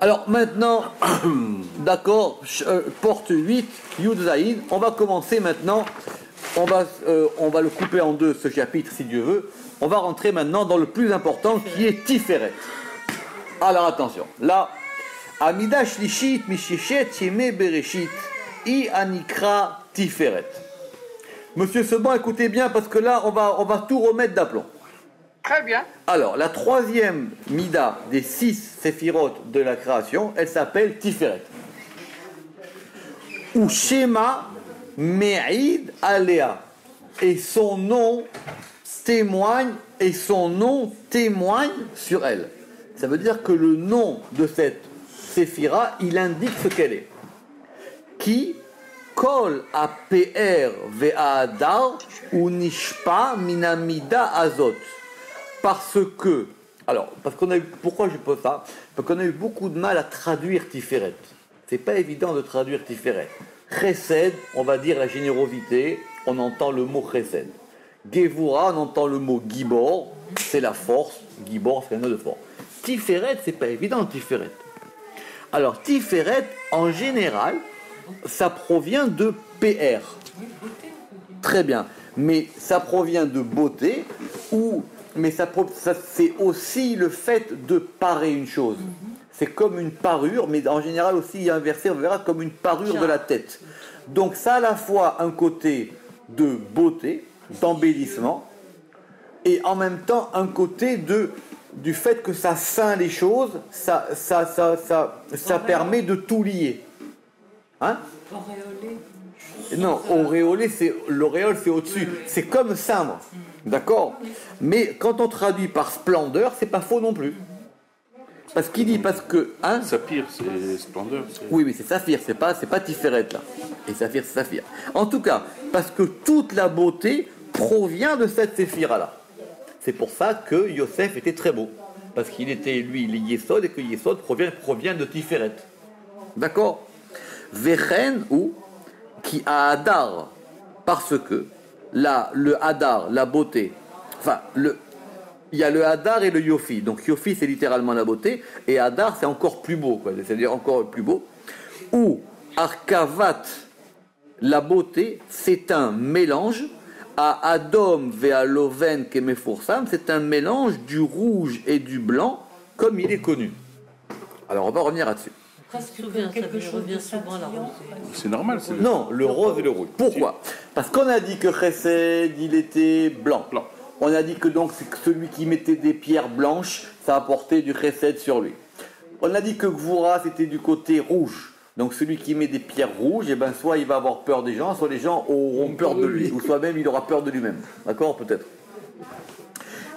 Alors maintenant, d'accord, porte 8, Yud Zayin, on va commencer maintenant, on va le couper en deux ce chapitre si Dieu veut, on va rentrer maintenant dans le plus important qui est Tiferet. Alors attention, là, Amida Shlishit Mishichet Yeme Bereshit I Anikra Tiferet. Monsieur Seban, écoutez bien parce que là, on va tout remettre d'aplomb. Très bien. Alors, la troisième Mida des 6 séphirotes de la création, elle s'appelle Tiferet. Ou Shema Me'id Alea. Et son nom témoigne sur elle. Ça veut dire que le nom de cette séphira, il indique ce qu'elle est. Qui Kol APR Ve'adar ou Nishpa Minamida Azot. Pourquoi je pose ça? Parce qu'on a eu beaucoup de mal à traduire Tiferet. C'est pas évident de traduire Tiferet. Chesed, on va dire la générosité, on entend le mot Chesed. Gevura, on entend le mot Gibor, c'est la force. Gibor, c'est un nom de force. Tiferet, c'est pas évident, Tiferet. Alors, Tiferet, en général, ça provient de PR. Très bien. Mais ça provient de beauté mais ça c'est aussi le fait de parer une chose. C'est comme une parure, mais en général aussi, il y a un verset, on verra, comme une parure de la tête. Donc ça a à la fois un côté de beauté, d'embellissement, et en même temps un côté du fait que ça ceint les choses, ça permet de tout lier. Hein? Auréolé. Non, l'auréole c'est au-dessus. C'est comme ceindre. D'accord? Mais quand on traduit par splendeur, c'est pas faux non plus. Parce que. Hein? Saphir, c'est splendeur. Oui, mais c'est saphir, c'est pas Tiferet là. Et saphir, c'est saphir. En tout cas, parce que toute la beauté provient de cette séphira-là. C'est pour ça que Yosef était très beau. Parce qu'il était, lui, le Yesod, et que Yesod provient de Tiferet. D'accord? Vechen ou qui a Hadar, parce que le Hadar, la beauté, il y a le Hadar et le Yofi. Donc Yofi, c'est littéralement la beauté, et Hadar, c'est encore plus beau, quoi. C'est-à-dire encore plus beau. Ou Arkavat, la beauté, c'est un mélange à Adom ve'a Loven kemefursam, c'est un mélange du rouge et du blanc, comme il est connu. Alors on va revenir là-dessus. C'est normal. Non, le rose et le rouge. Pourquoi? Parce qu'on a dit que Chesed, il était blanc. On a dit que donc c'est celui qui mettait des pierres blanches, ça apportait du Chesed sur lui. On a dit que Gvura, c'était du côté rouge. Donc celui qui met des pierres rouges, et ben soit il va avoir peur des gens, soit les gens auront peur de lui, ou soit même il aura peur de lui-même. D'accord? Peut-être.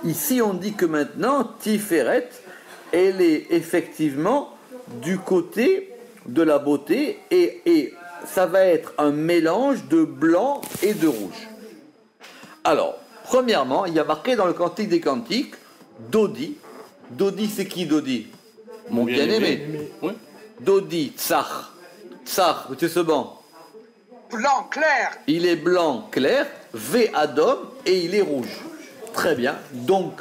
Ici, on dit que maintenant, Tiferet, elle est effectivement du côté de la beauté et ça va être un mélange de blanc et de rouge. Alors, premièrement, il y a marqué dans le Cantique des Cantiques, Dodi. Dodi, c'est qui Dodi? Mon bien-aimé. Oui. Dodi, Tsar. Tsar, monsieur Seban. Blanc clair. Il est blanc clair, V Adom, et il est rouge. Très bien. Donc,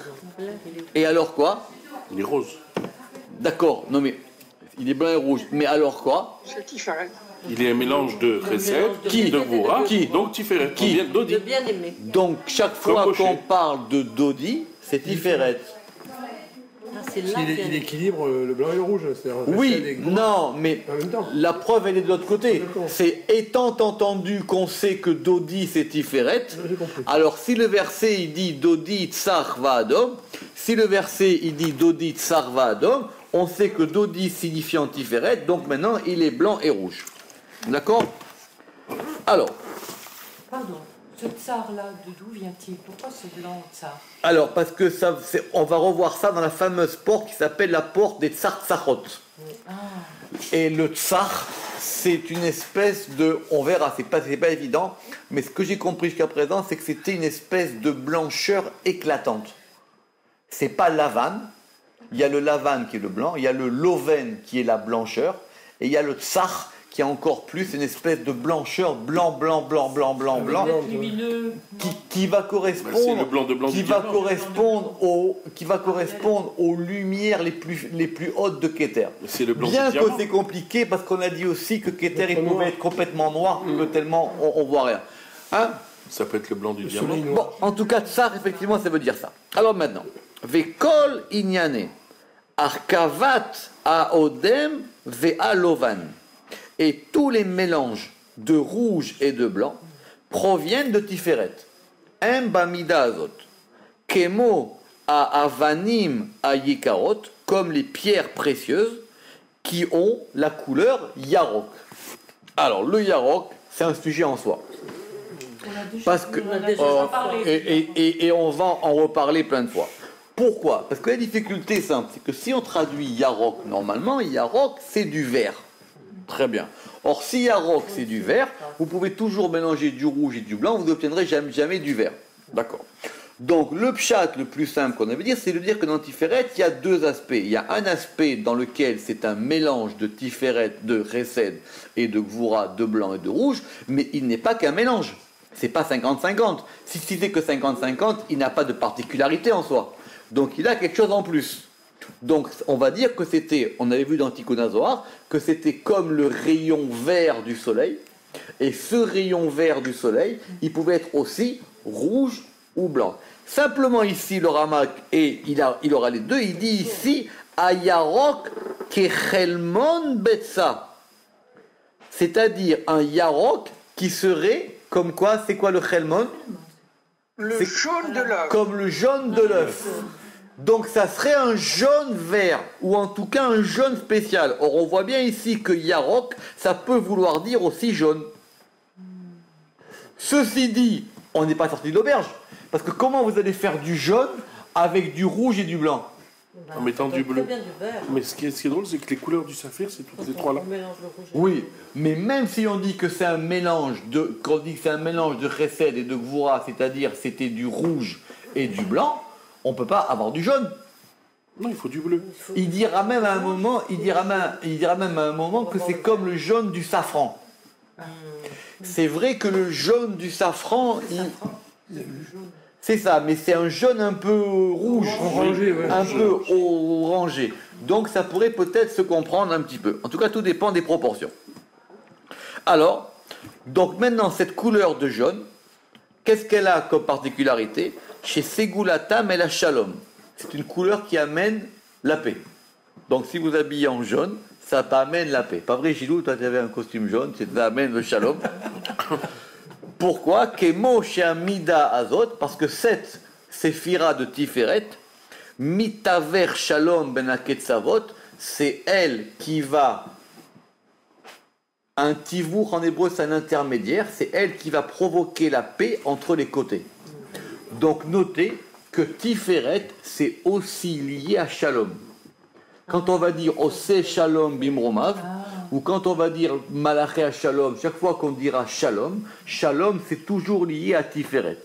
et alors quoi? Il est rose. D'accord, non mais il est blanc et rouge. Mais alors quoi? C'est Tiferet. Il est un mélange de Chesed, de Gvura, donc Tiferet. Qui? Dodi. Bien-aimé. Donc chaque fois qu'on parle de Dodi, c'est Tiferet. Il équilibre le blanc et le rouge. Oui, non, mais la preuve elle est de l'autre côté. C'est étant entendu qu'on sait que Dodi c'est Tiferet. Alors si le verset il dit Dodi Tsar va Adom, si le verset il dit Dodi Tsar va Adom, on sait que Dodi signifiant Tiferet, donc maintenant il est blanc et rouge. D'accord? Alors. Pardon, ce tsar-là, d'où vient-il? Pourquoi ce blanc tsar? Alors, parce que on va revoir ça dans la fameuse porte qui s'appelle la porte des Tsar Tsarot. Et le Tsar, c'est une espèce de... On verra, c'est pas évident, mais ce que j'ai compris jusqu'à présent, c'est que c'était une espèce de blancheur éclatante. C'est pas l'Havane. Il y a le Lavane qui est le blanc, il y a le Loven qui est la blancheur, et il y a le Tsar qui a encore plus une espèce de blancheur blanc, Lumineux. qui va C'est correspondre, le blanc de blanc qui du va diamant. correspondre aux lumières les plus hautes de Keter. C'est le blanc Bien du que diamant. c'est compliqué, parce qu'on a dit aussi que Keter il pouvait être complètement noir, que tellement on voit rien. Hein? Ça peut être le blanc du diamant. Bon, en tout cas, tsar, effectivement, ça veut dire ça. Alors maintenant, Vekol inyane, arkavat aodem ve'alovan. Et tous les mélanges de rouge et de blanc proviennent de Tiferet. Em bamida azot. Kemo a avanim a yikarot, comme les pierres précieuses qui ont la couleur yarok. Alors, le yarok, c'est un sujet en soi. Parce que, On en a déjà parlé. et on va en reparler plein de fois. Pourquoi? Parce que la difficulté simple, c'est que si on traduit Yarok, normalement, Yarok, c'est du vert. Très bien. Or, si Yarok, c'est du vert, vous pouvez toujours mélanger du rouge et du blanc, vous n'obtiendrez jamais du vert. D'accord. Donc, le pshat le plus simple qu'on avait dit, c'est de dire que dans Tiferet, il y a deux aspects. Il y a un aspect dans lequel c'est un mélange de Tiferet, de Chesed et de Gvura, de blanc et de rouge, mais il n'est pas qu'un mélange. C'est pas 50-50. Si c'était que 50-50, il n'a pas de particularité en soi. Donc il a quelque chose en plus. Donc on va dire que c'était, on avait vu dans Tikkun HaZohar, que c'était comme le rayon vert du soleil. Et ce rayon vert du soleil, il pouvait être aussi rouge ou blanc. Simplement ici, le Ramak, et il aura les deux, il dit ici, Ayarok kechelmon betsa. C'est-à-dire un yarok qui serait, comme quoi, c'est quoi le chelmon? Le C'est jaune de l'œuf. Comme le jaune de l'œuf. Donc ça serait un jaune vert, ou en tout cas un jaune spécial. Or on voit bien ici que yarok, ça peut vouloir dire aussi jaune. Ceci dit, on n'est pas sorti de l'auberge. Parce que comment vous allez faire du jaune avec du rouge et du blanc? En mettant du bleu. Très bien du vert. Mais ce qui est drôle, c'est que les couleurs du saphir, c'est toutes les trois là. On mélange le rouge et Oui, mais même si on dit que c'est un mélange de, qu'on dit que c'est un mélange de chesed et de gvura, c'est-à-dire c'était du rouge et du blanc, on ne peut pas avoir du jaune. Non, il faut du bleu. Il dira même à un moment, que c'est comme le jaune du safran. C'est vrai que le jaune du safran, c'est ça, mais c'est un jaune un peu rouge, Orangé, ouais. un peu orangé. Donc ça pourrait peut-être se comprendre un petit peu. En tout cas, tout dépend des proportions. Alors, donc maintenant, cette couleur de jaune, qu'est-ce qu'elle a comme particularité? Chez Segulatam et la Shalom. C'est une couleur qui amène la paix. Donc si vous habillez en jaune, ça t'amène la paix. Pas vrai, Gilou, toi tu avais un costume jaune, ça amène le Shalom. Pourquoi? Kemo Sheamida Azot, parce que cette séphira de Tiferet, Mitaver Shalom Ben Aketzavot, c'est elle qui va, un tivour en hébreu c'est un intermédiaire, c'est elle qui va provoquer la paix entre les côtés. Donc notez que Tiferet c'est aussi lié à Shalom. Quand on va dire Ose Shalom Bimromav, ou quand on va dire Malaché à Shalom, chaque fois qu'on dira Shalom, Shalom c'est toujours lié à Tiferet.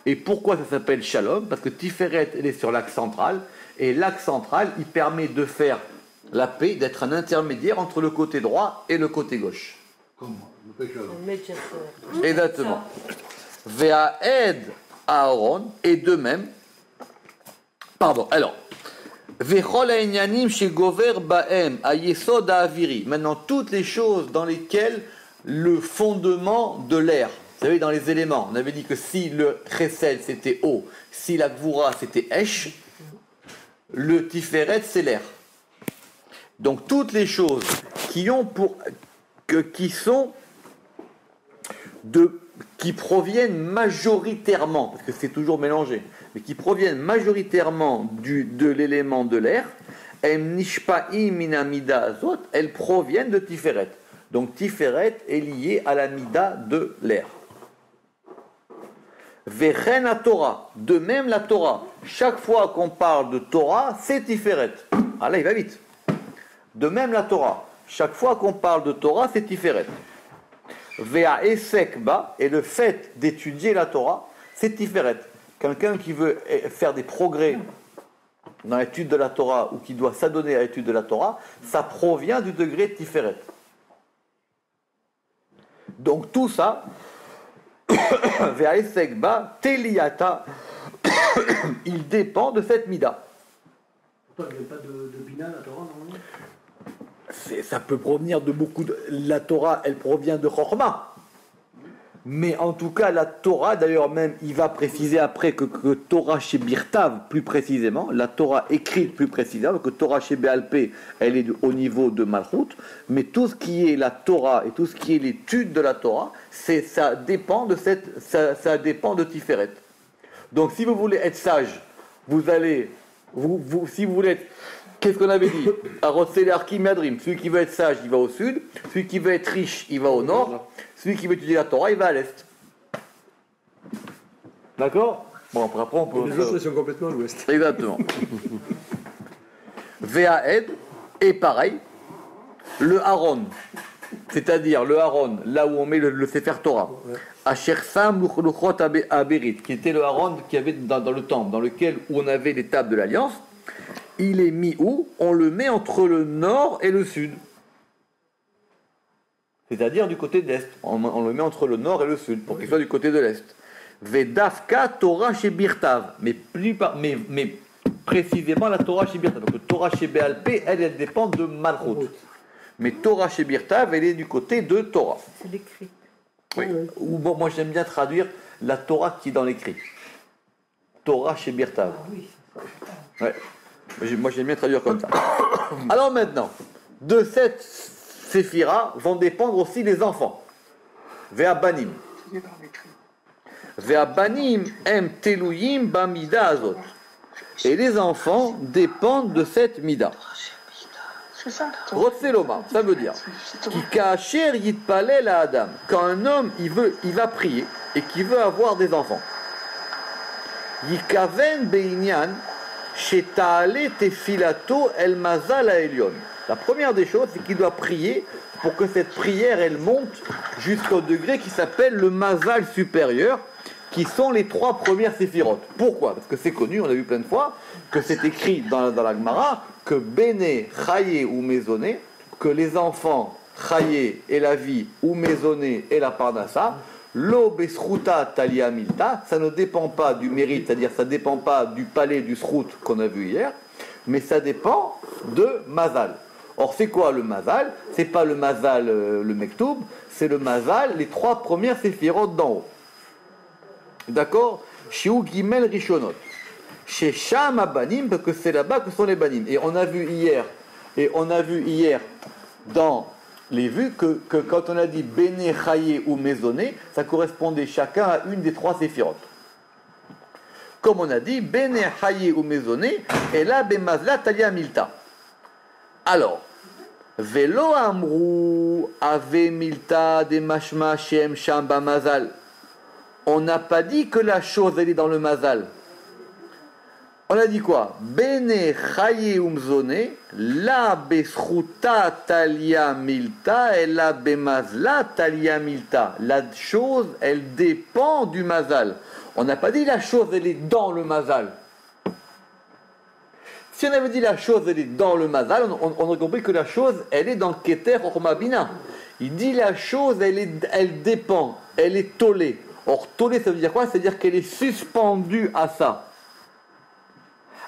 Et pourquoi ça s'appelle Shalom? Parce que Tiferet elle est sur l'axe central, et l'axe central il permet de faire la paix, d'être un intermédiaire entre le côté droit et le côté gauche. un médiateur. Exactement. Ve'aed Aaron, et de même, pardon, alors, Vechol ha'inyanim shegover ba'em ha'yesod ha'aviri. Maintenant, toutes les choses dans lesquelles le fondement de l'air, vous savez, dans les éléments, on avait dit que si le chesed c'était eau, si la gvura c'était esh, le tiferet c'est l'air. Donc toutes les choses qui ont qui proviennent majoritairement, parce que c'est toujours mélangé, mais qui proviennent majoritairement de l'élément de l'air, elles proviennent de Tiferet. Donc Tiferet est lié à la mida de l'air. Vechen à Torah, de même la Torah. Chaque fois qu'on parle de Torah, c'est Tiferet. Ah là, il va vite. De même la Torah. Chaque fois qu'on parle de Torah, c'est Tiferet. Vea Esekba, et le fait d'étudier la Torah, c'est Tiferet. Quelqu'un qui veut faire des progrès dans l'étude de la Torah ou qui doit s'adonner à l'étude de la Torah, ça provient du degré de Tiferet. Donc tout ça, Ve'aesekba, Teliata, il dépend de cette mida. Pourtant, il n'y a pas de Bina, la Torah, normalement. Ça peut provenir de beaucoup de... La Torah, elle provient de Chorma. Mais en tout cas, la Torah, d'ailleurs même, il va préciser après que Torah chez Birtav, plus précisément, la Torah écrite plus précisément, que Torah chez Béalpé, elle est au niveau de Malchut, mais tout ce qui est la Torah et tout ce qui est l'étude de la Torah, ça dépend de Tiferet. Donc si vous voulez être sage, vous allez, si vous voulez être, qu'est-ce qu'on avait dit? Celui qui veut être sage, il va au sud, celui qui veut être riche, il va au nord. Celui qui veut étudier la Torah, il va à l'est. D'accord? Bon, après on peut... Les autres, ils sont complètement à l'ouest. Exactement. Ve'aed, et pareil, le Haron, c'est-à-dire le Haron, là où on met le Sefer Torah, Asher Sam Luchot Aberit, qui était le Haron qu'il y avait dans le temple, dans lequel où on avait les tables de l'Alliance, il est mis où? On le met entre le nord et le sud. C'est-à-dire du côté de l'Est. On le met entre le nord et le sud, pour qu'il soit du côté de l'Est. Vedafka Torah chez Birtav. Mais précisément la Torah chez Birtav. Donc la Torah chez Béalpé, elle dépend de Malchut. Mais Torah chez Birtav, elle est du côté de Torah. C'est l'écrit. Oui. Ou bon, moi j'aime bien traduire la Torah qui est dans l'écrit. Torah chez Birtav. Ouais. Moi j'aime bien traduire comme ça. Alors maintenant, de cette Séphira vont dépendre aussi les enfants. Ve'abanim. Ve'abanim em teluyim bamida azot. Et les enfants dépendent de cette mida. C'est ça. Rotseloma, ça veut dire qui kacher yitpalel à Adam. Quand un homme il va prier et qu'il veut avoir des enfants. Yikaven beinyan sheta'ale tefilato el mazal ha'elyon. La première des choses, c'est qu'il doit prier pour que cette prière, elle monte jusqu'au degré qui s'appelle le mazal supérieur, qui sont les 3 premières séphirotes. Pourquoi? Parce que c'est connu, on a vu plein de fois, que c'est écrit dans la Gemara, que Béné, Chaye ou Maisonné, que les enfants, Chaye et la vie, ou Maisonné et la Parnassa, Lo besruta talia milta, ça ne dépend pas du mérite, c'est-à-dire ça ne dépend pas du palais du srout qu'on a vu hier, mais ça dépend de mazal. Or, c'est quoi le mazal? C'est pas le mazal, le mektoub, c'est le mazal, les 3 premières séphirotes d'en haut. D'accord? Shiu Gimel Rishonot. Chez Sham Abanim, parce que c'est là-bas que sont les Banim. Et on a vu hier dans les vues que quand on a dit Béné, Chaye ou Maisonné, ça correspondait chacun à une des 3 séphirotes. Comme on a dit, Béné, Chaye ou Maisonné, et là, Bemazla, Talia Milta. Alors, Velo Amrou, Ave Milta, de Mashma, Shem, Shamba, Mazal. On n'a pas dit que la chose, elle est dans le Mazal. On a dit quoi? Bene Chaye Umzone, la Besruta Talia Milta, et la Bemazla Talia Milta. La chose, elle dépend du Mazal. On n'a pas dit la chose, elle est dans le Mazal. Si on avait dit la chose, elle est dans le Mazal, on aurait compris que la chose, elle est dans le Keter Ormabina. Il dit la chose, elle dépend, elle est tolée. Or, tolée, ça veut dire quoi? Ça veut dire qu'elle est suspendue à ça.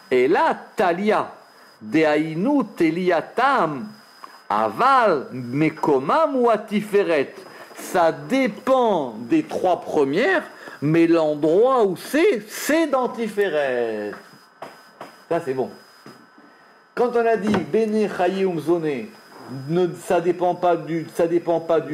Et là, Talia, Deainu Teliatam, Aval, Mekomam ou Atiferet. Ça dépend des 3 premières, mais l'endroit où c'est dans Tiferet. Ça, c'est bon. Quand on a dit Béné Chaye Umzone, ça dépend pas du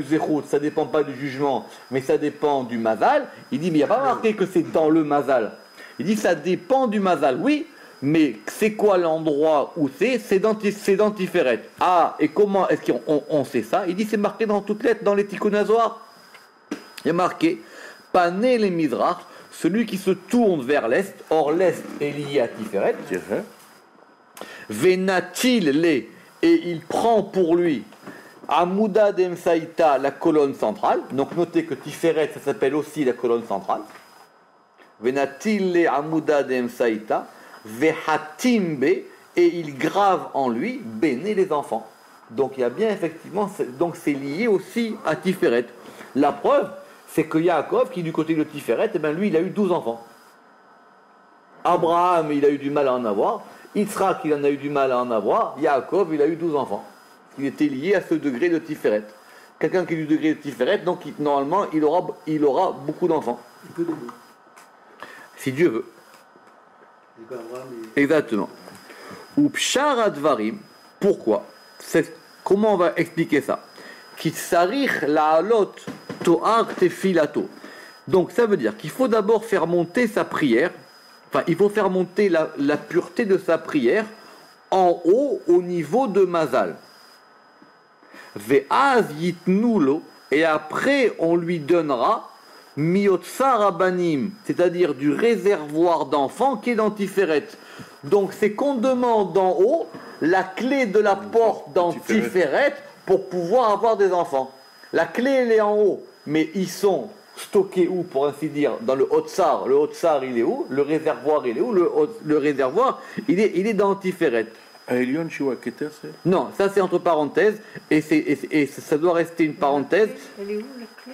zérout, ça dépend pas du jugement, mais ça dépend du mazal. Il dit mais il n'y a pas marqué que c'est dans le mazal. Il dit ça dépend du mazal, oui, mais c'est quoi l'endroit où c'est dans Tiferet. Ah, et comment est-ce qu'on sait ça? Il dit c'est marqué dans toutes lettres, dans les Tikkun Hazohar. Il y a marqué Pané les Mizrach, celui qui se tourne vers l'est, or l'est est lié à Tiferet. Venatil les, et il prend pour lui Amouda d'Emsaïta, la colonne centrale. Donc notez que Tiferet, ça s'appelle aussi la colonne centrale. Venatil les Amouda d'Emsaïta, Vehatimbe, et il grave en lui Béné les enfants. Donc il y a bien effectivement, donc c'est lié aussi à Tiferet. La preuve, c'est que Yaakov, qui est du côté de Tiferet, eh ben lui, il a eu 12 enfants. Abraham, il a eu du mal à en avoir. Yitzhak, il en a eu du mal à en avoir. Yaakov, il a eu 12 enfants. Il était lié à ce degré de Tiferet. Quelqu'un qui est du degré de Tiferet, donc normalement, il aura beaucoup d'enfants. Que des deux. Si Dieu veut. Exactement. Ou Pshar Advarim, pourquoi? Comment on va expliquer ça? Kitsarich la'alot to'ar tefilato. Donc ça veut dire qu'il faut d'abord faire monter sa prière, enfin il faut faire monter la pureté de sa prière en haut au niveau de Mazal. Ve'az yitnulo, et après on lui donnera Miotsar Abanim, c'est-à-dire du réservoir d'enfants qui est dans Tiferet. Donc c'est qu'on demande d'en haut la clé de la porte dans Tiferet pour pouvoir avoir des enfants. La clé elle est en haut, mais ils sont stockés où, pour ainsi dire, dans le Hotsar. Le Hotsar il est où? Le réservoir il est où? Le réservoir il est dans Tiferet. Aelion Shiwa Keter, c'est? Non, ça c'est entre parenthèses, et ça doit rester une parenthèse. Elle est où la clé?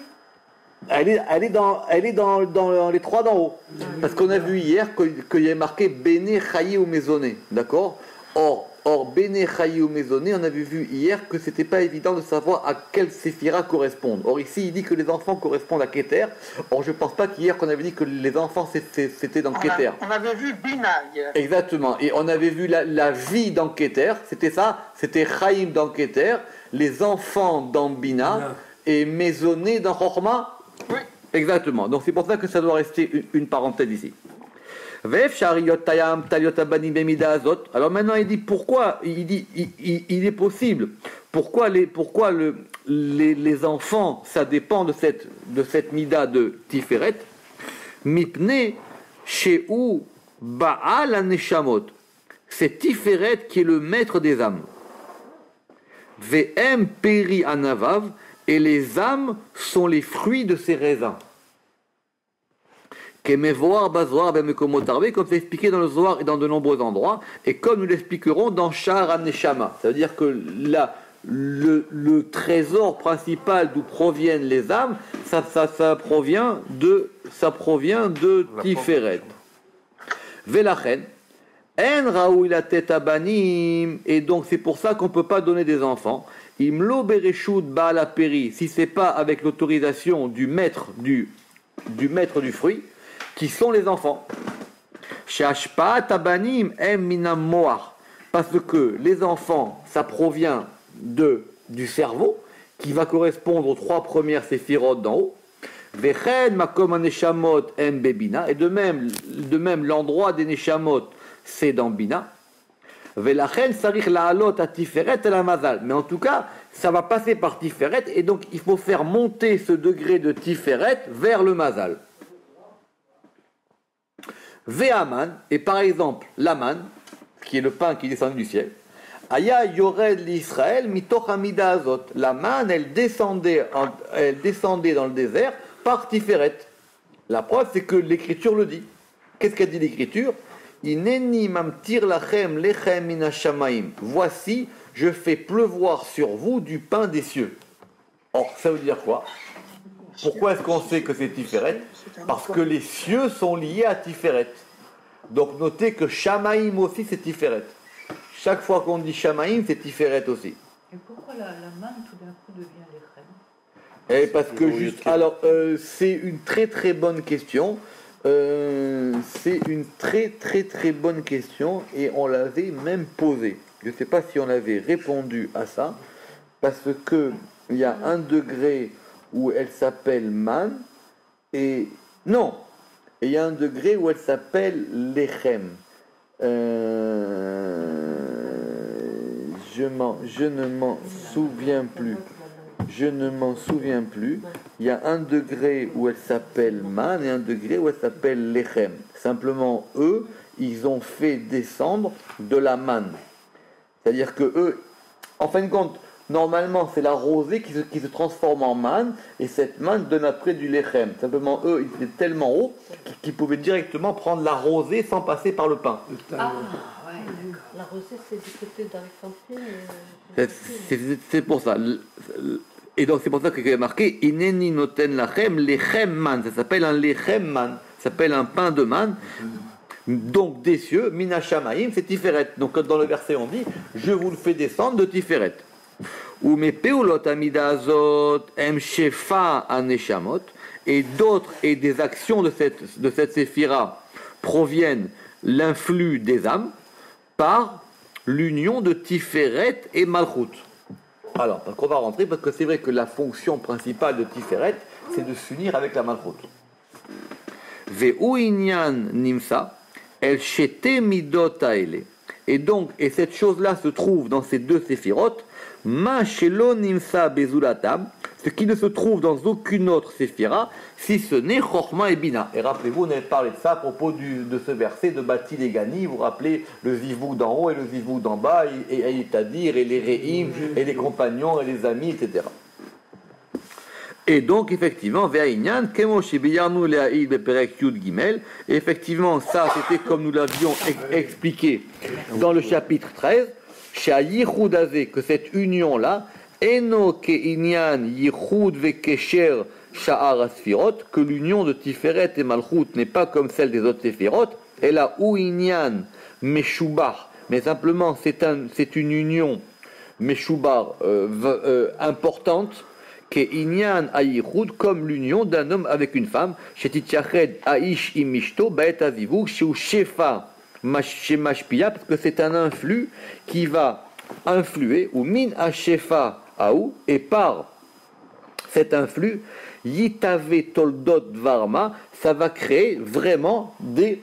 Elle est dans les trois d'en haut. Parce qu'on a vu hier qu'il y a marqué Bene Chayi ou Maisonné. D'accord? Or, Bene Chayi ou Maisonné, on avait vu hier que c'était pas évident de savoir à quelle séphira correspondent. Or, ici, il dit que les enfants correspondent à Keter. Or, je pense pas qu'hier qu'on avait dit que les enfants c'était dans Keter. On avait vu Bina hier. Exactement. Et on avait vu la vie dans Keter. C'était ça? C'était Chaim dans Keter, les enfants dans Bina, et Maisonné dans Chochma. Oui. Exactement. Donc c'est pour ça que ça doit rester une parenthèse ici. Alors maintenant il dit pourquoi, il est possible. Pourquoi les enfants, ça dépend de cette mida de Tiferet. Mipne Sheu Baal Aneshamot. C'est Tiferet qui est le maître des âmes. V'em Peri Anavav. Et les âmes sont les fruits de ces raisins. Comme c'est expliqué dans le Zohar et dans de nombreux endroits, et comme nous l'expliquerons dans Sha'ar HaNeshama. Ça veut dire que le trésor principal d'où proviennent les âmes, ça provient de Tiferet. Velachen, En Raoui la tête abanim, et donc c'est pour ça qu'on ne peut pas donner des enfants. Imlo bereshut baala peri, si c'est pas avec l'autorisation du maître du fruit, qui sont les enfants. Shashpa tabanim em minam moar, parce que les enfants, ça provient du cerveau, qui va correspondre aux trois premières séphirotes d'en haut. Vechen makom aneshamot em bebina, et de même l'endroit des neshamot, c'est dans Bina. Velachen sarich la'alot à Tiferet et la Mazal. Mais en tout cas, ça va passer par Tiferet, et donc il faut faire monter ce degré de Tiferet vers le Mazal. Ve'aman, et par exemple, l'aman, qui est le pain qui descend du ciel, Aya yored l'Israël mitoch amida azot. La manne, elle descendait dans le désert par Tiferet. La preuve, c'est que l'Écriture le dit. Qu'est-ce qu'a dit l'Écriture? Ineni mamtir lachem lechem min hashamaim. Voici, je fais pleuvoir sur vous du pain des cieux. Or, ça veut dire quoi? Pourquoi est-ce qu'on sait que c'est Tiferet? Parce que les cieux sont liés à Tiferet. Donc notez que Shamaim aussi c'est Tiferet. Chaque fois qu'on dit Shamaim, c'est Tiferet aussi. Et pourquoi la manne tout d'un coup devient les Parce que juste, alors c'est une très très bonne question. C'est une très très très bonne question et on l'avait même posée. Je ne sais pas si on avait répondu à ça parce que il y a un degré où elle s'appelle man et non, et il y a un degré où elle s'appelle lechem. Je ne m'en souviens plus. Je ne m'en souviens plus. Il y a un degré où elle s'appelle man et un degré où elle s'appelle lechem. Simplement, eux, ils ont fait descendre de la man. C'est-à-dire que eux, en fin de compte, normalement, c'est la rosée qui se transforme en man, et cette man donne après du lechem. Simplement, eux, ils étaient tellement hauts qu'ils pouvaient directement prendre la rosée sans passer par le pain. Ah, ouais, d'accord. La rosée, c'est du côté d'Alexandrie. C'est pour ça. Et donc c'est pour ça qu'il y a marqué Ineni noten lachem lechem man. Ça s'appelle un lechem man. Ça s'appelle un pain de man. Donc des cieux, mina shamaim, c'est Tiferet. Donc dans le verset on dit je vous le fais descendre de Tiferet. Ou mes peulot amida azot em shefa aneshamot. Et d'autres et des actions de cette séphira proviennent l'influx des âmes par l'union de Tiferet et Malchut. Alors, parce qu'on va rentrer, parce que c'est vrai que la fonction principale de Tiferet, c'est de s'unir avec la Malchut. Ve'u inyan nimsa, el shete midot haele. Et donc, et cette chose-là se trouve dans ces deux séphirotes, ma shelo nimsa bezulatam, ce qui ne se trouve dans aucune autre séphira, si ce n'est Chochma et Bina. Et rappelez-vous, on avait parlé de ça à propos de ce verset de Bati Legani, vous vous rappelez le zivou d'en haut et le zivou d'en bas, et c'est-à-dire, et les réhim, et les compagnons, et les amis, etc. Et donc, effectivement, Ve'ainyan, Kemo Shebiyarnu Le'aïd Beperek Yud Gimel, et effectivement, ça, c'était comme nous l'avions expliqué dans le chapitre 13, Sha'yichud Azeh, que cette union-là, Eno ke inyan yichud vekesher sha'ar asfirot, que l'union de Tiferet et Malchut n'est pas comme celle des autres séphirot, et là où inyan meshubar, mais simplement c'est une union meshubar importante, ke inyan ayichud, comme l'union d'un homme avec une femme, shetitchached aish imishto baet azivuk shu shefa shemashpia, parce que c'est un influx qui va influer, ou min hashefa aou, et par cet influx, yitave toldot varma, ça va créer vraiment des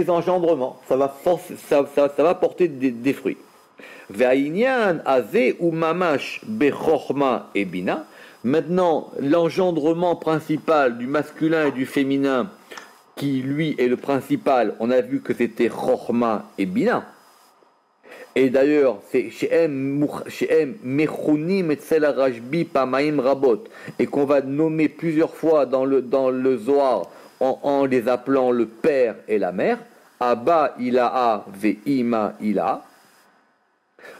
engendrements, ça va porter des fruits. Ve'ainyan azeh ou mamash bechorma et bina. Maintenant, l'engendrement principal du masculin et du féminin, qui lui est le principal, on a vu que c'était chorma et bina. Et d'ailleurs, c'est She'em Mechunim Etzel Rashbi Pamaim Rabot, et qu'on va nommer plusieurs fois dans le Zohar en les appelant le père et la mère. Abba Ilaha Ve'ima Ilaha.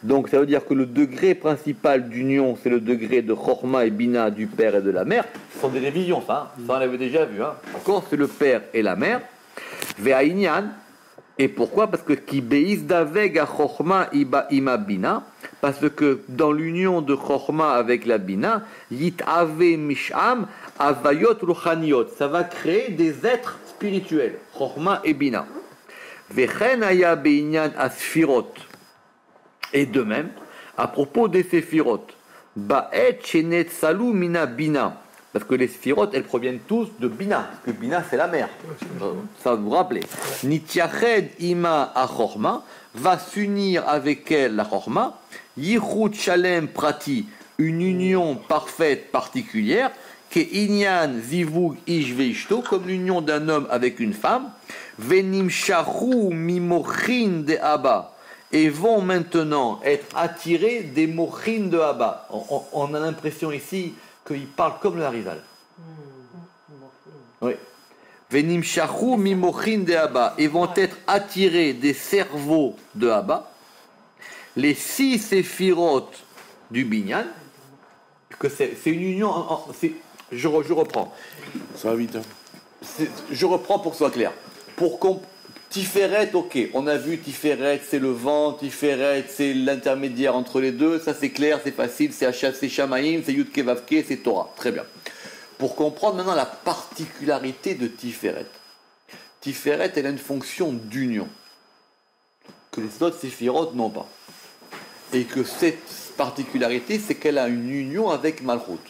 Donc ça veut dire que le degré principal d'union, c'est le degré de Chorma et Bina du père et de la mère. Ce sont des révisions, ça. Ça on l'avait déjà vu. D'accord, c'est le père et la mère. Ve'ainyan. Et pourquoi? Parce que qui beis daveg a Chochma ima Bina, parce que dans l'union de Chochma avec la Bina, yit ave misham avayot ruchaniot, ça va créer des êtres spirituels, Chochma et Bina. Vechen aya beinyan asfirot. Et de même, à propos des séphirot, ba'et shenet salu mina Bina. Parce que les sphirotes, elles proviennent tous de Bina. Parce que Bina, c'est la mer. Ça vous rappelez. Nitiached ima a Chorma, va s'unir avec elle la Chorma. Yichud shalem prati, une union parfaite, particulière. Ke inyan zivug ish veishto, comme l'union d'un homme avec une femme. Venim shachu mimochin de Abba. Et vont maintenant être attirés des mochin de Abba. On a l'impression ici qu'il parle comme le Harizal. Oui. Venim shachu mimochin de Abba. Et vont être attirés des cerveaux de Abba. Les 6 séphirotes du Binyan. Que c'est une union. Je reprends. Ça va vite. Je reprends pour que ce soit clair. Tiferet, ok, on a vu Tiferet, c'est le vent, Tiferet, c'est l'intermédiaire entre les deux, ça c'est clair, c'est facile, c'est Shamaïm, c'est Yudke Vavke, c'est Torah. Très bien. Pour comprendre maintenant la particularité de Tiferet. Tiferet, elle a une fonction d'union, que les autres séphirotes n'ont pas. Et que cette particularité, c'est qu'elle a une union avec Malchut.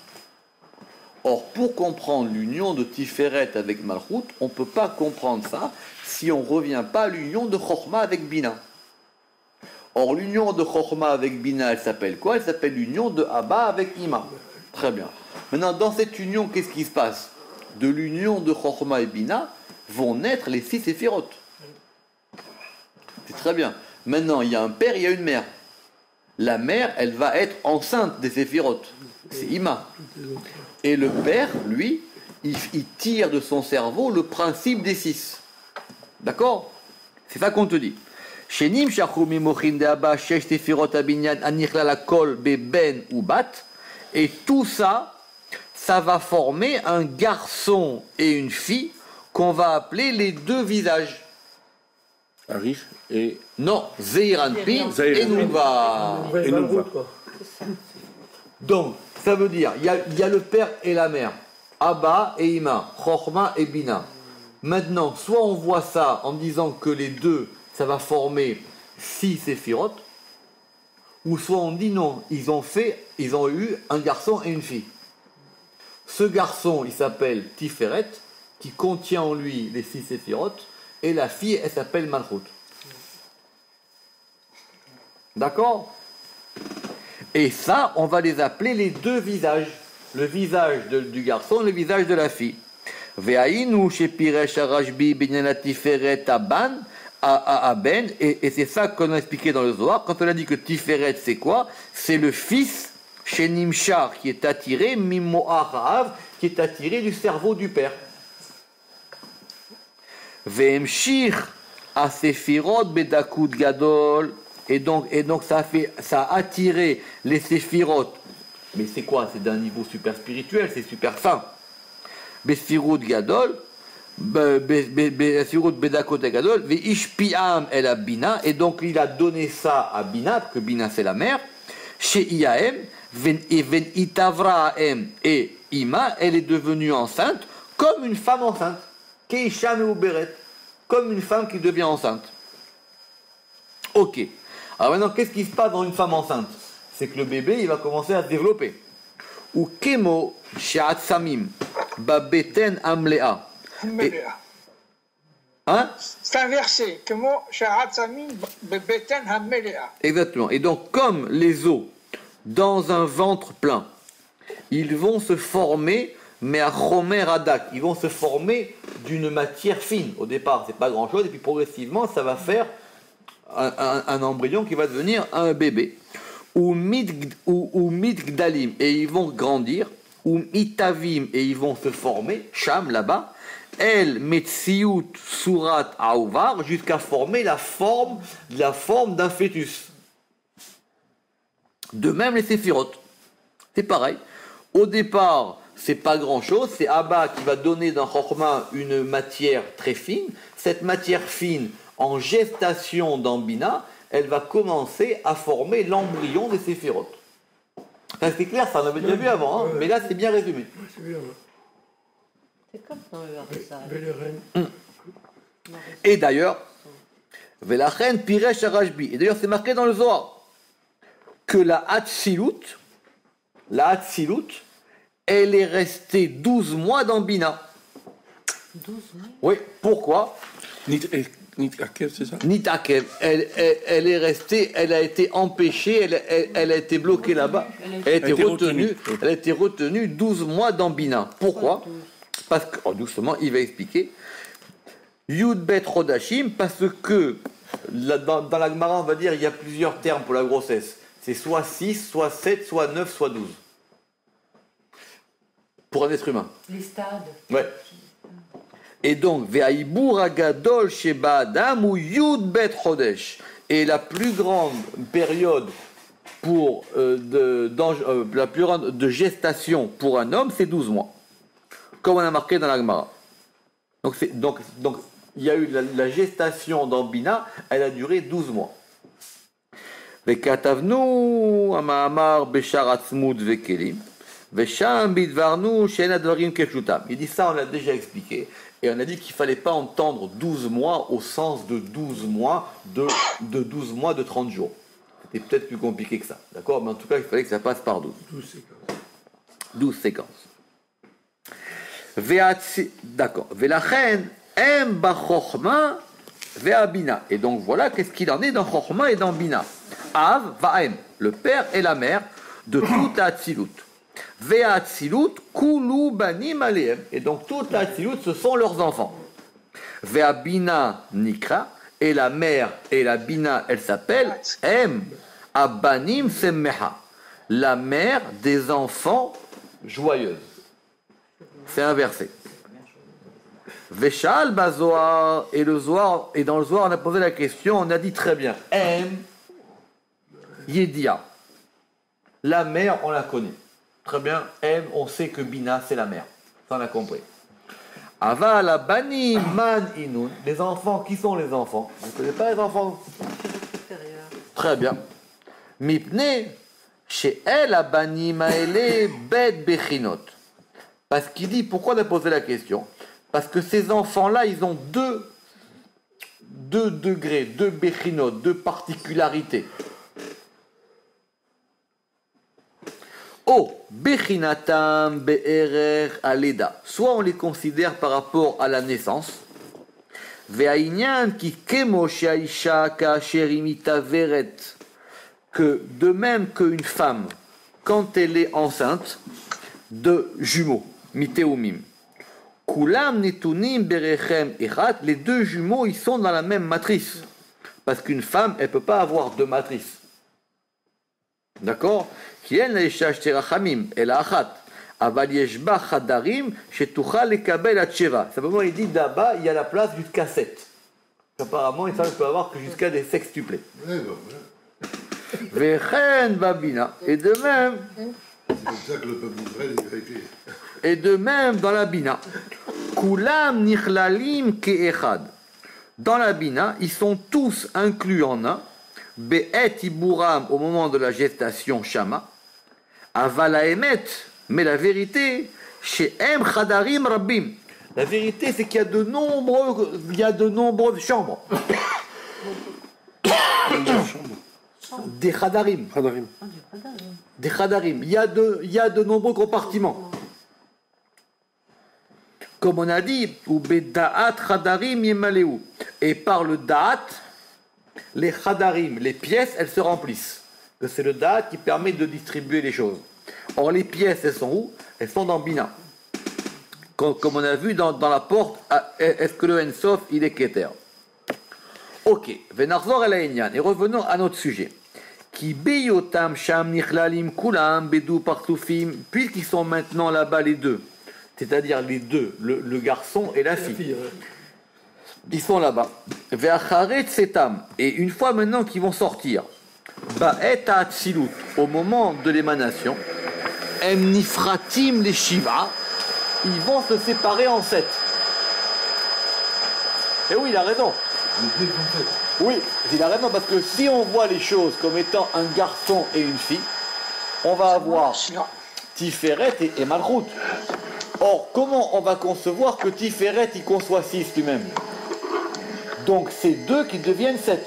Or, pour comprendre l'union de Tiferet avec Malchut, on ne peut pas comprendre ça si on ne revient pas à l'union de Chochma avec Bina. Or, l'union de Chochma avec Bina, elle s'appelle quoi? Elle s'appelle l'union de Abba avec Ima. Très bien. Maintenant, dans cette union, qu'est-ce qui se passe? De l'union de Chochma et Bina vont naître les 6 séphirotes. C'est très bien. Maintenant, il y a un père, il y a une mère. La mère, elle va être enceinte des séphirotes. C'est Ima. Et le père, lui, il tire de son cerveau le principe des 6. D'accord? C'est ça qu'on te dit. Et tout ça, ça va former un garçon et une fille qu'on va appeler les deux visages. Arif et... Non, Zeiranpin Zeir et Anpin. Nouva. Nouvelle Et nous, Malroute, quoi. Donc, ça veut dire, il y a le père et la mère, Abba et Ima, Chochma et Bina. Maintenant, soit on voit ça en disant que les deux, ça va former 6 séphirotes, ou soit on dit non, ils ont eu un garçon et une fille. Ce garçon, il s'appelle Tiferet, qui contient en lui les 6 séphirotes, et la fille, elle s'appelle Malchut. D'accord? Et ça, on va les appeler les deux visages. Le visage du garçon, le visage de la fille. Ve'ainu shepiresh arashbi binyan tiferet aban aben. Et c'est ça qu'on a expliqué dans le Zohar. Quand on a dit que Tiferet, c'est quoi? C'est le fils chez Nimshar qui est attiré, Mimo'ar Ha'av, qui est attiré du cerveau du père. Ve'emshir asefirot bedakut gadol. Et donc ça a attiré les séphirotes. Mais c'est quoi? C'est d'un niveau super spirituel, c'est super fin. Besfirut gadol, Besfirut bedakot gadol, ve'ishpi'am el abina. Et donc il a donné ça à Bina, parce que Bina c'est la mère. Chez Iaem, ven itavraem et Ima, elle est devenue enceinte comme une femme enceinte. Keisham ou beret, comme une femme qui devient enceinte. Ok. Alors maintenant, qu'est-ce qui se passe dans une femme enceinte? C'est que le bébé, il va commencer à se développer. Ou kemo she'atsamim babeten amlea. Hammelea. Hein? C'est inversé. Comment Sha'atzamim bebeten hammelea. Exactement. Et donc, comme les os dans un ventre plein, ils vont se former, mais à chomer adak, ils vont se former d'une matière fine. Au départ, c'est pas grand-chose, et puis progressivement, ça va faire un embryon qui va devenir un bébé. Ou mitgdalim, et ils vont grandir. Ou mitavim, et ils vont se former, sham là-bas. El metsiout surat auvar, jusqu'à former la forme d'un fœtus. De même les séphirotes. C'est pareil. Au départ, c'est pas grand-chose. C'est Abba qui va donner dans Chokhmah une matière très fine. Cette matière fine, en gestation dans Bina, elle va commencer à former l'embryon des séphirotes. Ça, c'est clair, ça on avait déjà vu avant, hein, mais là c'est bien résumé. C'est bien, ouais. C'est comme dans le Harzal. Vélérène. Et d'ailleurs, Velachen Piresh Arashbi, et d'ailleurs c'est marqué dans le Zohar, que la Hatzilut, elle est restée 12 mois dans Bina. 12 mois. Oui, pourquoi? Niet Akev, c'est ça? Nitakev, elle est restée, elle a été empêchée, elle a été bloquée là-bas, elle a été retenue 12 mois dans Bina. Pourquoi? Parce que, doucement, il va expliquer. Yud Bet Rodashim, parce que dans la Gemara, on va dire, il y a plusieurs termes pour la grossesse. C'est soit 6, soit 7, soit 9, soit 12. Pour un être humain. Les stades. Ouais. Et donc, Ve'aïbour agadol sheba adam ou yud bet chodesh. Et la plus grande période la plus grande de gestation pour un homme, c'est 12 mois. Comme on a marqué dans la Gemara. Donc, il y a eu la gestation dans Bina, elle a duré 12 mois. Ve'katavnu ama'amar beshar atzmut ve'kelim. Ve'sham bidvarnu she'en advarim kepshutam. Il dit ça, on l'a déjà expliqué. Et on a dit qu'il ne fallait pas entendre 12 mois au sens de 12 mois de 12 mois de 30 jours. C'était peut-être plus compliqué que ça. D'accord? Mais en tout cas, il fallait que ça passe par 12. 12 séquences. D'accord. Velachen em bachochma ve'abina. Et donc voilà qu'est-ce qu'il en est dans Chochma et dans Bina. Av va'em, le père et la mère de toute Hatzilut. Ve'atzilut kulu banim aleem. Et donc toute la Hatzilut, ce sont leurs enfants. Ve'abina nikra. Et la mère et la Bina, elle s'appelle Em Abanim Semmeha. La mère des enfants joyeuses. C'est inversé. Veshal Bazoar. Et le Zohar, et dans le Zohar, on a posé la question, on a dit très bien. Em Yedia. La mère, on la connaît. Très bien. M, on sait que Bina, c'est la mère. Ça, on a compris. Aval abani man inun. Les enfants, qui sont les enfants? Vous ne connaissez pas les enfants? Très bien. Mipne, chez elle, abani maele bet bechinot. Parce qu'il dit, pourquoi on a posé la question? Parce que ces enfants-là, ils ont deux degrés, deux bechinot, deux particularités. Oh, bechinatam be'erer aleda. Soit on les considère par rapport à la naissance. Ve'ainyan ki kemo she'aisha ka'asher imita veret. Que de même qu'une femme, quand elle est enceinte, de jumeaux, miteumim. Kulam netunim berechem echat. Les deux jumeaux, ils sont dans la même matrice. Parce qu'une femme, elle ne peut pas avoir deux matrices. D'accord? Simplement, il dit là-bas, il y a la place jusqu'à 7. Apparemment, une femme peut avoir que jusqu'à des sextuplés. Et de même, c'est comme ça que le peuple d'Israël est vérifié. Et de même dans la Bina. Kulam nichlalim ke'echad. Dans la Bina, ils sont tous inclus en un. Be'et iburam au moment de la gestation shama. Avala emet, mais la vérité, chez em chadarim rabbim. La vérité, c'est qu'il y a de nombreuses chambres. Des chadarim. Des chadarim. Il y a de nombreux compartiments. Comme on a dit, ou beda'at chadarim yemaleu. Et par le da'at, les chadarim, les pièces, elles se remplissent. Que c'est le da'at qui permet de distribuer les choses. Or, les pièces, elles sont où? Elles sont dans Bina. Comme on a vu dans la porte, est-ce que le Ensof, il est Keter? Ok. Venarzor el Aïnyan. Et revenons à notre sujet. Ki beyotam sham nichlalim kulam bedou partufim. Puisqu'ils sont maintenant là-bas les deux. C'est-à-dire les deux, le garçon et la fille. Ils sont là-bas. Ve'acharet setam. Et une fois maintenant qu'ils vont sortir, ba'et ha'atzilut, au moment de l'émanation, em nifratim les shiva, ils vont se séparer en 7. Et oui, il a raison. Oui, il a raison, parce que si on voit les choses comme étant un garçon et une fille, on va avoir Tiferet et Malchut. Or, comment on va concevoir que Tiferet il conçoit 6 lui-même? Donc, c'est 2 qui deviennent 7.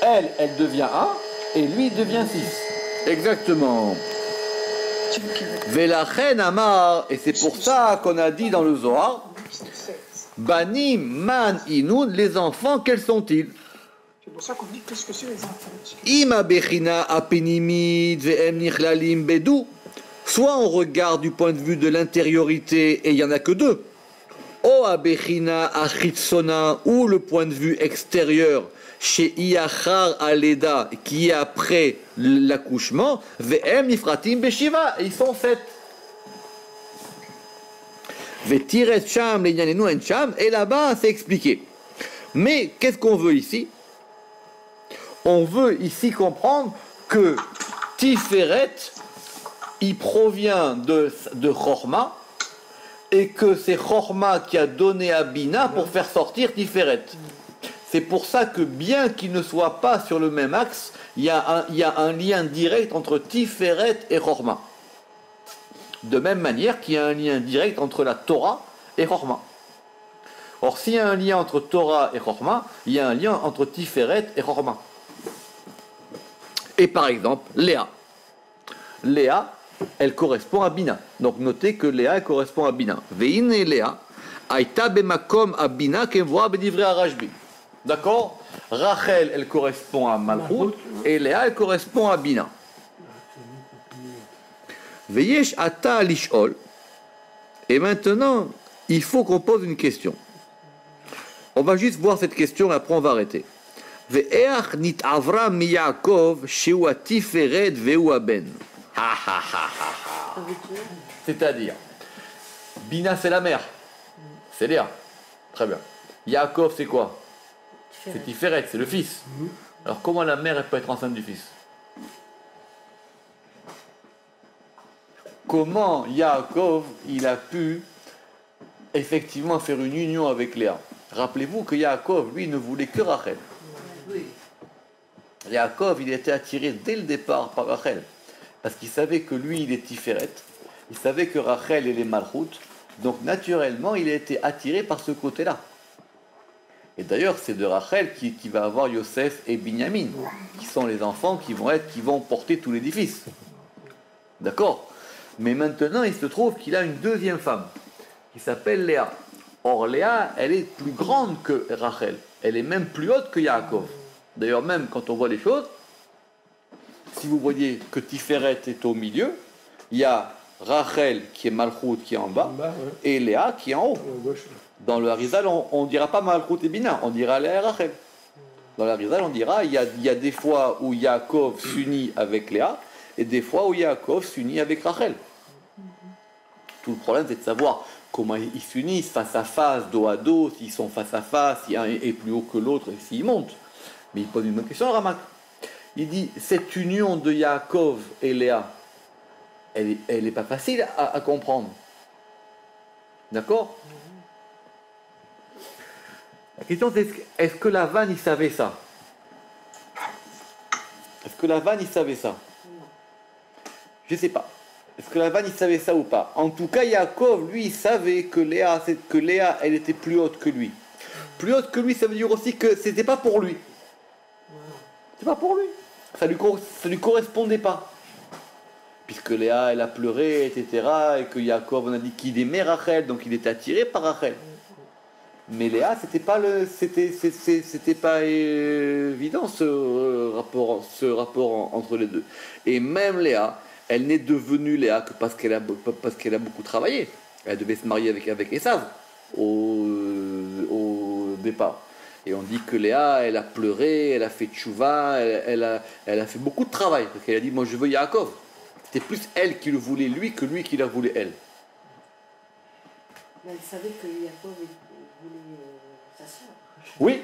Elle devient 1, et lui devient 6. Exactement. Velachen Amar, et c'est pour ça qu'on a dit dans le Zohar, Banim Man Inun, les enfants, quels sont-ils? C'est pour ça qu'on dit qu'est-ce que c'est les enfants. Ima Bechina Apenimid Ve'em Nichlalim Bedou. Soit on regarde du point de vue de l'intériorité, et il n'y en a que 2. O Abechina Achitsona, ou le point de vue extérieur, chez Iyachar Aleda, qui est après l'accouchement, Ve'em Nifratim Beshiva, ils sont 7. Ve'tiret Sham Le'nyanenu En Sham, et là-bas c'est expliqué. Mais qu'est-ce qu'on veut ici? On veut ici comprendre que Tiferet, il provient de Chorma, et que c'est Chorma qui a donné à Bina pour faire sortir Tiferet. C'est pour ça que bien qu'il ne soit pas sur le même axe, il y a un lien direct entre Tiferet et Chorma. De même manière qu'il y a un lien direct entre la Torah et Chorma. Or, s'il y a un lien entre Torah et Chorma, il y a un lien entre Tiferet et Chorma. Et par exemple, Léa. Léa, elle correspond à Bina. Donc notez que Léa, elle correspond à Bina. Veine Léa, Aïta bemakom à Bina qu'envoie bedivrei Arashbi. D'accord? Rachel, elle correspond à Malchut, et Léa, elle correspond à Bina. Veyesh ata lishol. Et maintenant, il faut qu'on pose une question. On va juste voir cette question, et après on va arrêter. Ve'each nit avra mi Yaakov sheu atiferet ve'u aben. C'est-à-dire, Bina c'est la mère, c'est Léa. Très bien. Yaakov c'est quoi? C'est Tiferet, c'est le fils. Alors comment la mère elle peut être enceinte du fils? comment Yaakov il a pu effectivement faire une union avec Léa. Rappelez-vous que Yaakov, lui, ne voulait que Rachel. Oui. Yaakov, il était attiré dès le départ par Rachel, parce qu'il savait que lui, il est Tiferet, il savait que Rachel, elle est Malchut, donc naturellement, il a été attiré par ce côté-là. Et d'ailleurs, c'est de Rachel qui va avoir Yosef et Binyamin, qui sont les enfants qui vont porter tout l'édifice. D'accord? Mais maintenant, il se trouve qu'il a une deuxième femme, qui s'appelle Léa. Or, Léa, elle est plus grande que Rachel. Elle est même plus haute que Yaakov. D'ailleurs, même quand on voit les choses, si vous voyez que Tiferet est au milieu, il y a Rachel qui est Malchut qui est en bas, et Léa qui est en haut. Dans le Harizal, on ne dira pas Malchut et Bina, on dira Léa et Rachel. Dans le Harizal, on dira il y a des fois où Yaakov s'unit avec Léa, et des fois où Yaakov s'unit avec Rachel. Tout le problème, c'est de savoir comment ils s'unissent face à face, dos à dos, s'ils sont face à face, si un est plus haut que l'autre et s'ils montent. Mais il pose une bonne question, Ramak. Il dit, cette union de Yaakov et Léa, elle n'est pas facile à comprendre. D'accord? La question c'est, est-ce que Lavan, il savait ça? Est-ce que Lavan, il savait ça? Je ne sais pas. Est-ce que Lavan, il savait ça ou pas? En tout cas, Yaakov, lui, il savait que Léa, elle était plus haute que lui. Plus haute que lui, ça veut dire aussi que c'était pas pour lui. C'est pas pour lui. Ça lui correspondait pas. Puisque Léa, elle a pleuré, etc. Et que Yaakov, on a dit qu'il aimait Rachel, donc il était attiré par Rachel. Mais Léa, c'était pas évident ce rapport entre les deux. Et même Léa, elle n'est devenue Léa que parce qu'elle a beaucoup travaillé. Elle devait se marier avec Esav au départ. Et on dit que Léa, elle a pleuré, elle a fait tchouva, elle a fait beaucoup de travail. Parce qu'elle a dit, moi je veux Yaakov. C'était plus elle qui le voulait lui que lui qui la voulait elle. Mais elle savait que Yaakov voulait sa sœur. Oui,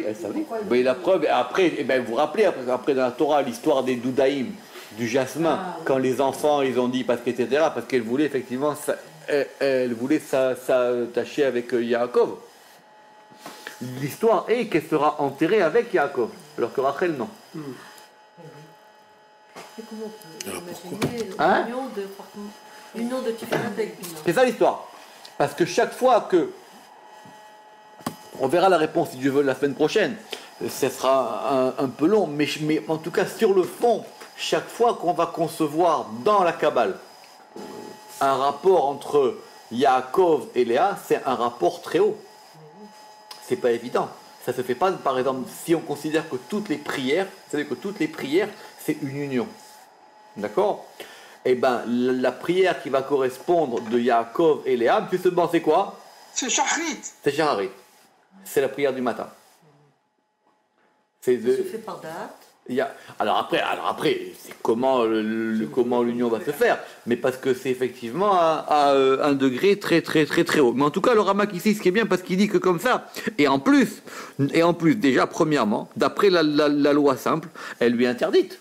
elle savait. Mais la preuve, après, vous vous rappelez, après dans la Torah, l'histoire des Doudaïm, du jasmin, quand les enfants, ils ont dit, parce qu'elle voulait effectivement, elle voulait s'attacher avec Yaakov. L'histoire est qu'elle sera enterrée avec Yaakov, alors que Rachel, non. Et comment on peut imaginer l'union de Tiferet avec Bina? C'est ça l'histoire. Parce que chaque fois que... On verra la réponse, si Dieu veut, la semaine prochaine. Ce sera un peu long, mais en tout cas, sur le fond, chaque fois qu'on va concevoir dans la Kabbale un rapport entre Yaakov et Léa, c'est un rapport très haut. C'est pas évident. Ça se fait pas, par exemple, si on considère que toutes les prières, vous savez que toutes les prières, c'est une union. D'accord? Eh bien, la prière qui va correspondre de Yaakov et Léa, justement, c'est quoi? C'est Shachrit. C'est Shaharit. C'est la prière du matin. Ça se fait par date. Alors après, c'est comment l'union va se faire, mais parce que c'est effectivement à un degré très très très très haut. Mais en tout cas, le Ramak ici, ce qui est bien, parce qu'il dit que comme ça, et en plus, déjà premièrement, d'après la loi simple, elle lui est interdite.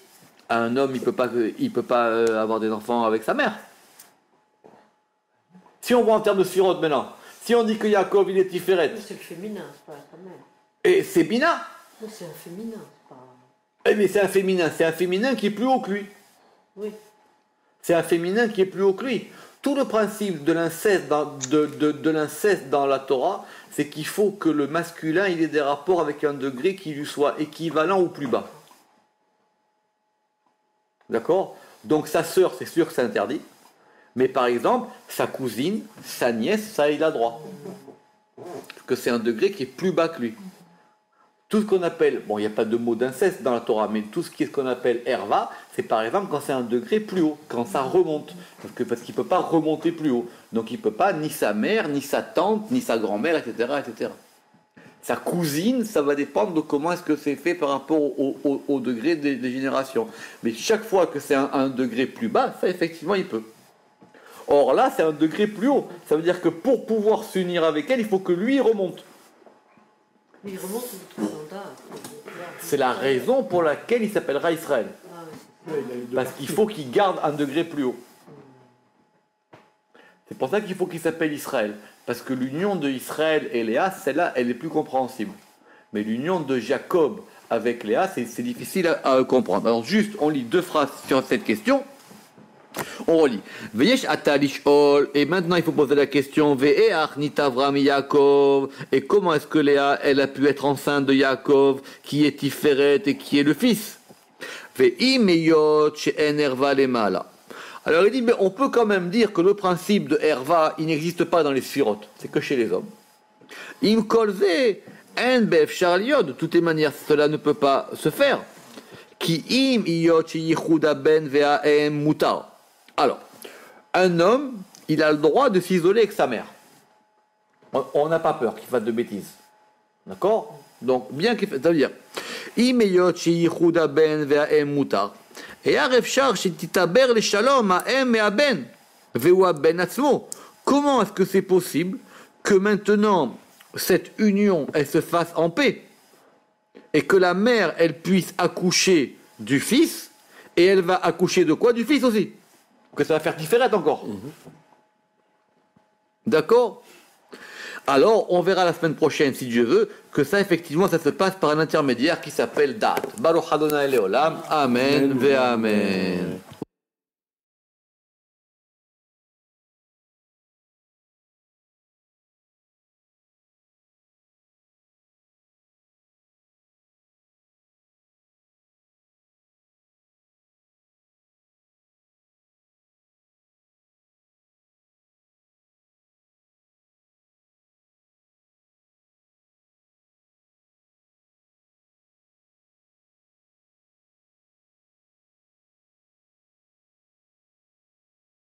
Un homme, il peut pas avoir des enfants avec sa mère. Si on voit en termes de Sphirot maintenant, si on dit que Yaakov il est Tiferet, C'est le féminin, c'est pas quand même. et c'est Bina. Non, c'est un féminin, c'est pas. Mais c'est un féminin qui est plus haut que lui. Oui. C'est un féminin qui est plus haut que lui. Tout le principe de l'inceste de l'inceste dans la Torah, c'est qu'il faut que le masculin il ait des rapports avec un degré qui lui soit équivalent ou plus bas. D'accord? Donc sa sœur, c'est sûr que c'est interdit. Mais par exemple, sa cousine, sa nièce, ça il a droit. Parce que c'est un degré qui est plus bas que lui. Tout ce qu'on appelle, bon, il n'y a pas de mot d'inceste dans la Torah, mais tout ce qu'on appelle herva, c'est par exemple quand c'est un degré plus haut, quand ça remonte. Parce qu'il ne peut pas remonter plus haut. Donc il ne peut pas ni sa mère, ni sa tante, ni sa grand-mère, etc., etc. Sa cousine, ça va dépendre de comment est-ce que c'est fait par rapport au degré des générations. Mais chaque fois que c'est un degré plus bas, ça effectivement il peut. Or là, c'est un degré plus haut. Ça veut dire que pour pouvoir s'unir avec elle, il faut que lui remonte. Mais il remonte au mandat. C'est la raison pour laquelle il s'appellera Israël. Parce qu'il faut qu'il garde un degré plus haut. C'est pour ça qu'il faut qu'il s'appelle Israël. Parce que l'union de Israël et Léa, celle-là, elle est plus compréhensible. Mais l'union de Jacob avec Léa, c'est difficile à comprendre. Alors juste, on lit 2 phrases sur cette question. On relit. Veyesh ata lishol. Et maintenant, il faut poser la question. Ve'each nitavram Yaakov. Et comment est-ce que Léa, elle a pu être enceinte de Yaakov, qui est Tiferet et qui est le fils? Ve'im eyot she'en erva lemala. Alors il dit, mais on peut quand même dire que le principe de erva, il n'existe pas dans les sphirotes. C'est que chez les hommes. Im kolze en bef charliot. De toutes les manières, cela ne peut pas se faire. Ki im eyot sheyichuda ben ve'aem mutar. Alors, un homme, il a le droit de s'isoler avec sa mère. On n'a pas peur qu'il fasse de bêtises. D'accord? Donc, bien qu'il fasse, ça veut dire, imeyot sheyichuda ben ve'aem mutar. Et arefshar shetitaber le shalom ha'em et ben ve'u ben atzmo. Comment est-ce que c'est possible que maintenant cette union elle se fasse en paix et que la mère elle puisse accoucher du fils et elle va accoucher de quoi? Du fils aussi. Que ça va faire différente encore. D'accord? Alors, on verra la semaine prochaine, si Dieu veut, que ça, effectivement, ça se passe par un intermédiaire qui s'appelle Da'at. Baruch Adonai Leolam. Amen ve Amen.